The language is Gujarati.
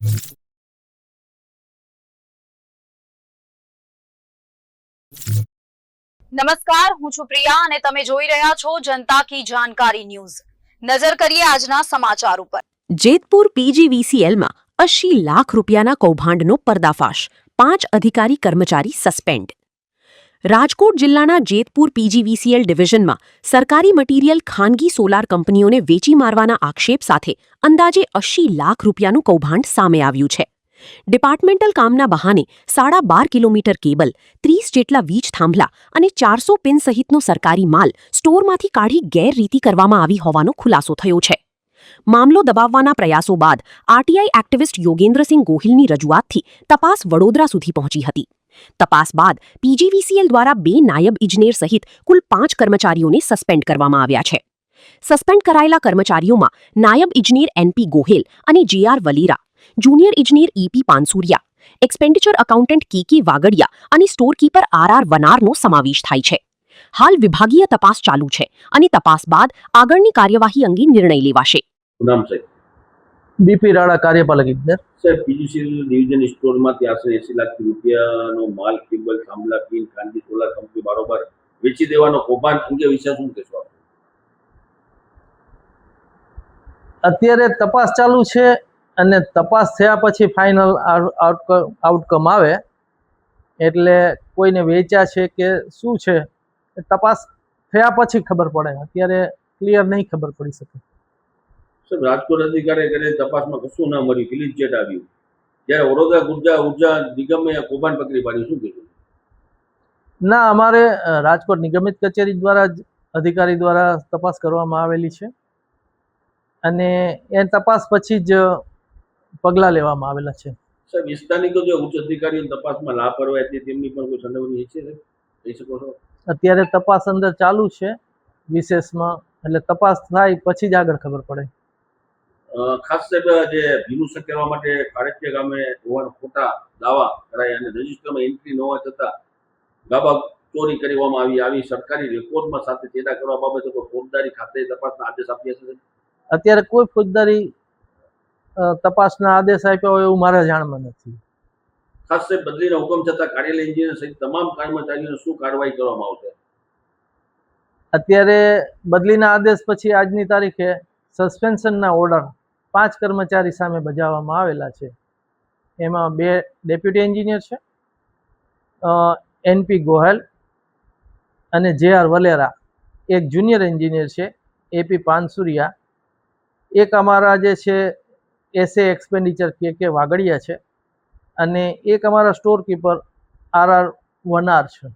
નમસ્કાર, હું છું પ્રિયા અને તમે જોઈ રહ્યા છો જનતા કી જાણકારી ન્યૂઝ। નજર કરીએ આજના સમાચાર ઉપર। જેતપુર પીજીવીસીએલમાં 80 લાખ રૂપિયાના કૌભાંડનો પર્દાફાશ, 5 અધિકારી કર્મચારી સસ્પેન્ડ। રાજકોટ જિલ્લાના જેતપુર પીજીવીસીએલ ડિવિઝનમાં સરકારી મટીરીયલ ખાનગી સોલાર કંપનીઓને વેચી મારવાના આક્ષેપ સાથે અંદાજે 80 લાખ રૂપિયાનું કૌભાંડ સામે આવ્યું છે। ડિપાર્ટમેન્ટલ કામના બહાને 12.5 કિલોમીટર કેબલ, 30 જેટલા વીજ થાંભલા અને 400 પિન સહિતનો સરકારી માલ સ્ટોરમાંથી કાઢી ગેરરીતિ કરવામાં આવી હોવાનો ખુલાસો થયો છે। મામલો દબાવવાના પ્રયાસો બાદ આરટીઆઈ એક્ટિવિસ્ટ યોગેન્દ્રસિંહ ગોહિલની રજૂઆતથી તપાસ વડોદરા સુધી પહોંચી હતી। તપાસ બાદ પીજીવીસીએલ દ્વારા 2 નાયબ ઇજનેર સહિત કુલ 5 કર્મચારીઓને સસ્પેન્ડ કરવામાં આવ્યા છે। સસ્પેન્ડ કરાયેલા કર્મચારીઓમાં નાયબ ઇજનેર એનપી ગોહિલ અને જેઆર વલેરા, જુનિયર ઇજનેર ઈપી પાનસુરિયા, એક્સપેન્ડિચર એકાઉન્ટન્ટ કેકે વાગડિયા અને સ્ટોરકીપર આરઆર વનારનો સમાવેશ થાય છે। હાલ વિભાગીય તપાસ ચાલુ છે અને તપાસ બાદ આગળની કાર્યવાહી અંગે નિર્ણય લેવાશે। નામ સાહેબ? બીપી રાણા, કાર્યપાલક ઇજનેર। સાહેબ, પીજીસીએલ ડિવિઝન સ્ટોરમાંથી આશરે 80 લાખ રૂપિયાનો માલ, કેબલ, થાંભલા, પિન ખાનગી સોલાર કંપની બારોબાર વેચી દેવાનો કૌભાંડ અંગે વિશે શું કહેશો આપ? અત્યારે તપાસ ચાલુ છે અને તપાસ થયા પછી ફાઇનલ આઉટકમ આવે એટલે કોઈને વેચ્યા છે કે શું છે તપાસ થયા પછી ખબર પડે। અત્યારે ક્લિયર નહીં ખબર પડી શકે। સાહેબ, રાજકોટ અધિકારી કરે તપાસમાં કશું ના મળ્યું, ક્લીન ચેટ આવ્યું, જ્યારે વડોદરા ઉર્જા નિગમે કૌભાંડ પકડી પાડ્યું, શું કીધું? ના, અમારે રાજકોટ નિગમિત કચેરી દ્વારા જ અધિકારી દ્વારા તપાસ કરવામાં આવેલી છે અને એ તપાસ પછી જ પગલાં લેવામાં આવેલા છે। સાહેબ, સ્થાનિકો જે ઉચ્ચ અધિકારીઓ તપાસમાં લાપરવાહી હતી તેમની પણ કોઈ સંડોવણી છે, કહી શકો છો? અત્યારે તપાસ અંદર ચાલુ છે વિશેષમાં, એટલે તપાસ થાય પછી જ આગળ ખબર પડે। ખાસ સાહેબ, જે ભીનું કરવા માટે કાળેકિયા ગામે હોવાના ખોટા દાવા કરાયા અને રજિસ્ટરમાં એન્ટ્રી ન હોવા છતાં ગાબા ચોરી કરવામાં આવી સરકારી રેકોર્ડમાં સાથે ચેડા કરવા બાબતે કોઈ ફોજદારી ખાતે તપાસના આદેશ આપ્યા છે? અત્યારે કોઈ ફોજદારી તપાસના આદેશ આપ્યા હોય એવું મારા જાણમાં નથી। ખાસ સાહેબ, બદલીના હુકમ છતાં કાર્યાલય એન્જિનિયર સહિત તમામ કર્મચારીઓને શું કાર્યવાહી કરવામાં આવશે? અત્યારે બદલીના આદેશ પછી આજની તારીખે સસ્પેન્શનના ઓર્ડર 5 કર્મચારી સામે બજાવવામાં આવેલા છે। એમાં 2 ડેપ્યુટી એન્જિનિયર છે, એનપી ગોહિલ અને જેઆર વલેરા, એક જુનિયર એન્જિનિયર છે એપી પાનસુરિયા, એક અમારા જે છે એસએ એક્સપેન્ડિચર કેકે વાગડિયા છે અને એક અમારા સ્ટોર કીપર આરઆર વનાર છે।